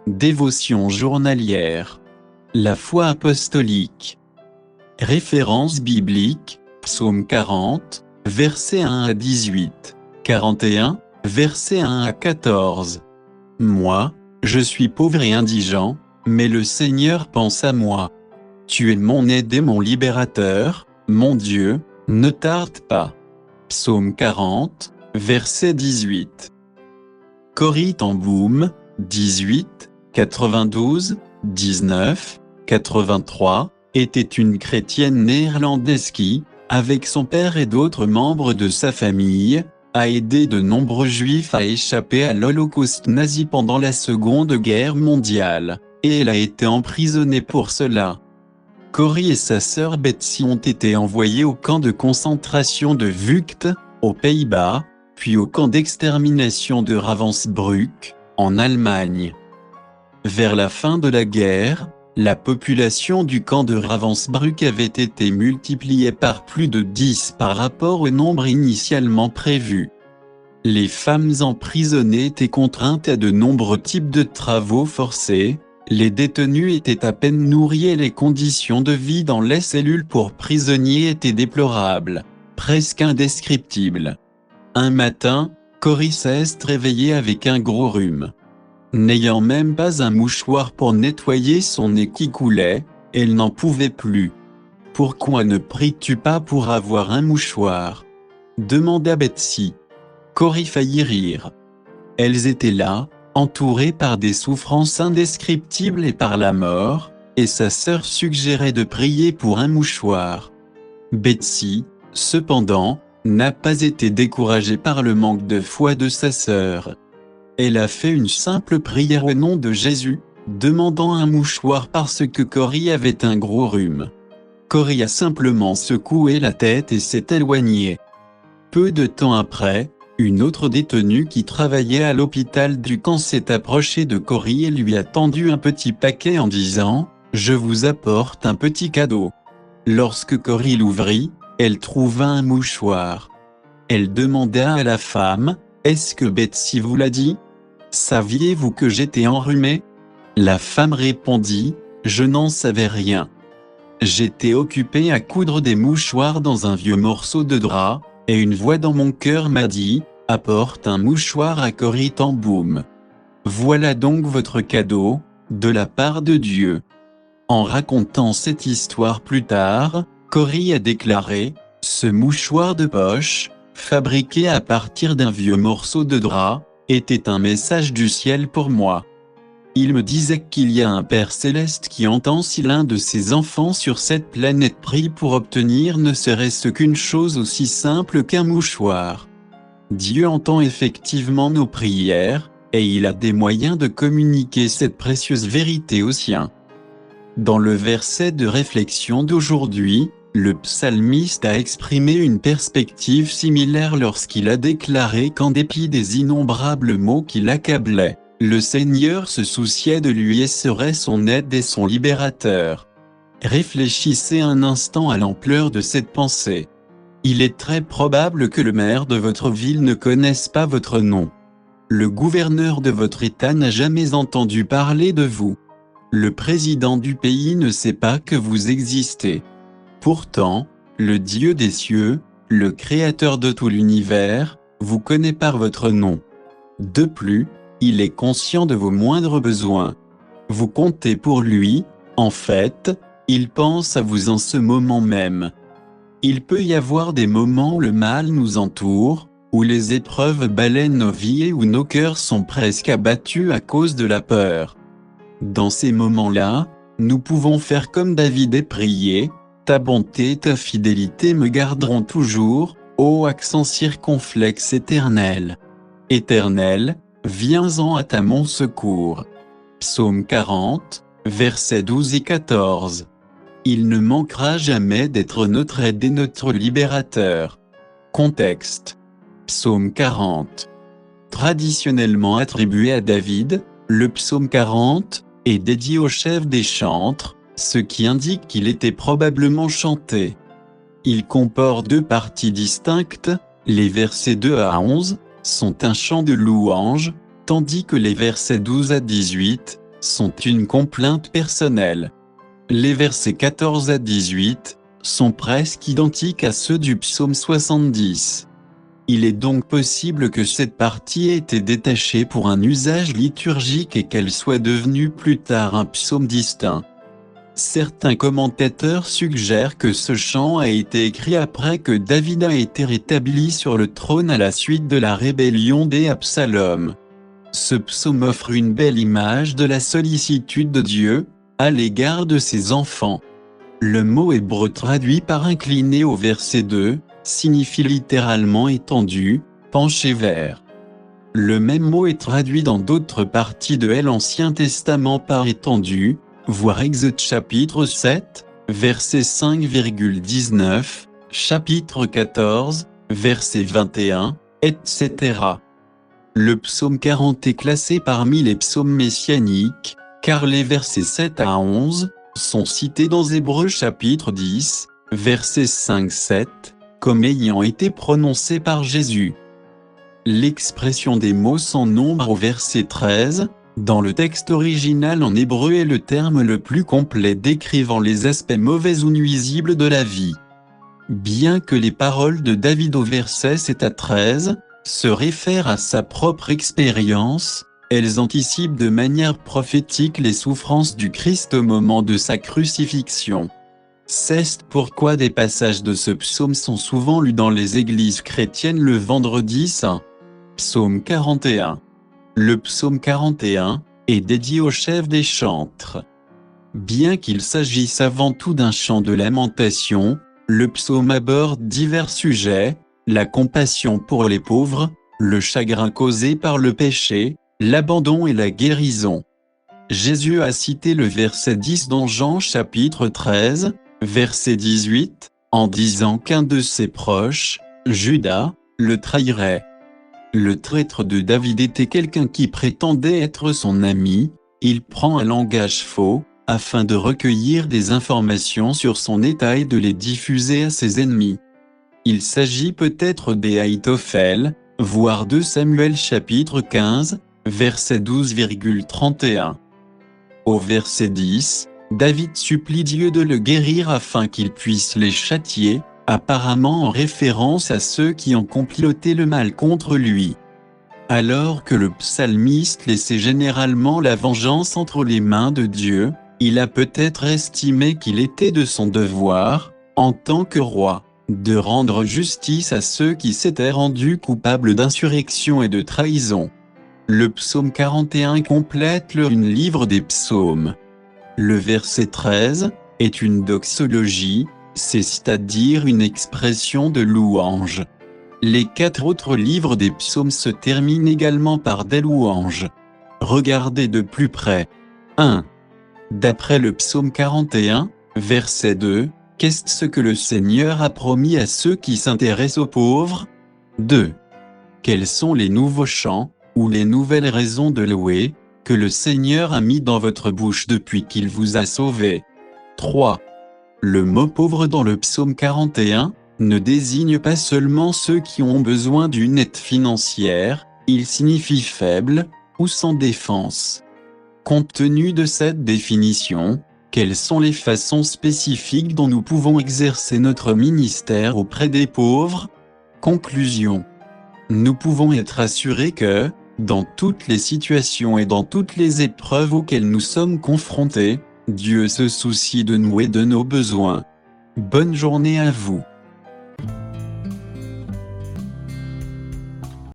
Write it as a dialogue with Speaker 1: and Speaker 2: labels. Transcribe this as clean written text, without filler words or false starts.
Speaker 1: Dévotion journalière. La foi apostolique. Référence biblique, Psaume 40, versets 1 à 18, 41, versets 1 à 14. Moi, je suis pauvre et indigent, mais le Seigneur pense à moi. Tu es mon aide et mon libérateur, mon Dieu, ne tarde pas. Psaume 40, verset 18. Corrie ten Boom, 18, 92, 19, 83, était une chrétienne néerlandaise qui, avec son père et d'autres membres de sa famille, a aidé de nombreux juifs à échapper à l'Holocauste nazi pendant la Seconde Guerre mondiale, et elle a été emprisonnée pour cela. Corrie et sa sœur Betsy ont été envoyées au camp de concentration de Vught, aux Pays-Bas, puis au camp d'extermination de Ravensbrück, en Allemagne. Vers la fin de la guerre, la population du camp de Ravensbrück avait été multipliée par plus de 10 par rapport au nombre initialement prévu. Les femmes emprisonnées étaient contraintes à de nombreux types de travaux forcés, les détenus étaient à peine nourris et les conditions de vie dans les cellules pour prisonniers étaient déplorables, presque indescriptibles. Un matin, Corrie s'est réveillée avec un gros rhume. N'ayant même pas un mouchoir pour nettoyer son nez qui coulait, elle n'en pouvait plus. « Pourquoi ne pries-tu pas pour avoir un mouchoir ?» demanda Betsy. Corrie faillit rire. Elles étaient là, entourées par des souffrances indescriptibles et par la mort, et sa sœur suggérait de prier pour un mouchoir. Betsy, cependant, n'a pas été découragée par le manque de foi de sa sœur. Elle a fait une simple prière au nom de Jésus, demandant un mouchoir parce que Corrie avait un gros rhume. Corrie a simplement secoué la tête et s'est éloignée. Peu de temps après, une autre détenue qui travaillait à l'hôpital du camp s'est approchée de Corrie et lui a tendu un petit paquet en disant « Je vous apporte un petit cadeau ». Lorsque Corrie l'ouvrit, elle trouva un mouchoir. Elle demanda à la femme « Est-ce que Betsy vous l'a dit ? Saviez-vous que j'étais enrhumée ?» La femme répondit « Je n'en savais rien. J'étais occupée à coudre des mouchoirs dans un vieux morceau de drap, et une voix dans mon cœur m'a dit « Apporte un mouchoir à Corrie ten Boom. Voilà donc votre cadeau, de la part de Dieu. » En racontant cette histoire plus tard, Corrie a déclaré « Ce mouchoir de poche, fabriqué à partir d'un vieux morceau de drap, était un message du ciel pour moi. Il me disait qu'il y a un Père céleste qui entend si l'un de ses enfants sur cette planète prie pour obtenir ne serait-ce qu'une chose aussi simple qu'un mouchoir. Dieu entend effectivement nos prières, et il a des moyens de communiquer cette précieuse vérité aux siens. » Dans le verset de réflexion d'aujourd'hui, le psalmiste a exprimé une perspective similaire lorsqu'il a déclaré qu'en dépit des innombrables maux qui l'accablaient, le Seigneur se souciait de lui et serait son aide et son libérateur. Réfléchissez un instant à l'ampleur de cette pensée. Il est très probable que le maire de votre ville ne connaisse pas votre nom. Le gouverneur de votre État n'a jamais entendu parler de vous. Le président du pays ne sait pas que vous existez. Pourtant, le Dieu des cieux, le Créateur de tout l'univers, vous connaît par votre nom. De plus, il est conscient de vos moindres besoins. Vous comptez pour lui, en fait, il pense à vous en ce moment même. Il peut y avoir des moments où le mal nous entoure, où les épreuves balaient nos vies et où nos cœurs sont presque abattus à cause de la peur. Dans ces moments-là, nous pouvons faire comme David et prier « Ta bonté et ta fidélité me garderont toujours, ô accent circonflexe éternel. Éternel, viens-en à ta mon secours. » Psaume 40, versets 12 et 14. Il ne manquera jamais d'être notre aide et notre libérateur. Contexte. Psaume 40. Traditionnellement attribué à David, le psaume 40 est dédié au chef des chantres, ce qui indique qu'il était probablement chanté. Il comporte deux parties distinctes, les versets 2 à 11 sont un chant de louange, tandis que les versets 12 à 18 sont une complainte personnelle. Les versets 14 à 18 sont presque identiques à ceux du psaume 70. Il est donc possible que cette partie ait été détachée pour un usage liturgique et qu'elle soit devenue plus tard un psaume distinct. Certains commentateurs suggèrent que ce chant a été écrit après que David a été rétabli sur le trône à la suite de la rébellion des Absalom. Ce psaume offre une belle image de la sollicitude de Dieu à l'égard de ses enfants. Le mot hébreu traduit par incliné au verset 2 signifie littéralement étendu, penché vers. Le même mot est traduit dans d'autres parties de l'Ancien Testament par étendu, voir Exode chapitre 7, verset 5,19, chapitre 14, verset 21, etc. Le psaume 40 est classé parmi les psaumes messianiques, car les versets 7 à 11 sont cités dans Hébreux chapitre 10, verset 5-7, comme ayant été prononcés par Jésus. L'expression des mots sans nombre au verset 13, dans le texte original en hébreu est le terme le plus complet décrivant les aspects mauvais ou nuisibles de la vie. Bien que les paroles de David au verset 7 à 13 se réfèrent à sa propre expérience, elles anticipent de manière prophétique les souffrances du Christ au moment de sa crucifixion. C'est pourquoi des passages de ce psaume sont souvent lus dans les églises chrétiennes le vendredi saint. Psaume 41. Le psaume 41 est dédié au chef des chantres. Bien qu'il s'agisse avant tout d'un chant de lamentation, le psaume aborde divers sujets, la compassion pour les pauvres, le chagrin causé par le péché, l'abandon et la guérison. Jésus a cité le verset 10 dans Jean chapitre 13, verset 18, en disant qu'un de ses proches, Judas, le trahirait. Le traître de David était quelqu'un qui prétendait être son ami, il prend un langage faux, afin de recueillir des informations sur son état et de les diffuser à ses ennemis. Il s'agit peut-être d'Ahitophel, voire de Samuel chapitre 15, verset 12,31. Au verset 10, David supplie Dieu de le guérir afin qu'il puisse les châtier, apparemment en référence à ceux qui ont comploté le mal contre lui. Alors que le psalmiste laissait généralement la vengeance entre les mains de Dieu, il a peut-être estimé qu'il était de son devoir, en tant que roi, de rendre justice à ceux qui s'étaient rendus coupables d'insurrection et de trahison. Le psaume 41 complète le livre des psaumes. Le verset 13 est une doxologie, c'est-à-dire une expression de louange. Les 4 autres livres des psaumes se terminent également par des louanges. Regardez de plus près. 1. D'après le psaume 41, verset 2, qu'est-ce que le Seigneur a promis à ceux qui s'intéressent aux pauvres? 2. Quels sont les nouveaux chants, ou les nouvelles raisons de louer, que le Seigneur a mis dans votre bouche depuis qu'il vous a sauvé? 3. Le mot pauvre dans le psaume 41 ne désigne pas seulement ceux qui ont besoin d'une aide financière, il signifie faible, ou sans défense. Compte tenu de cette définition, quelles sont les façons spécifiques dont nous pouvons exercer notre ministère auprès des pauvres? Conclusion. Nous pouvons être assurés que, dans toutes les situations et dans toutes les épreuves auxquelles nous sommes confrontés, Dieu se soucie de nous et de nos besoins. Bonne journée à vous.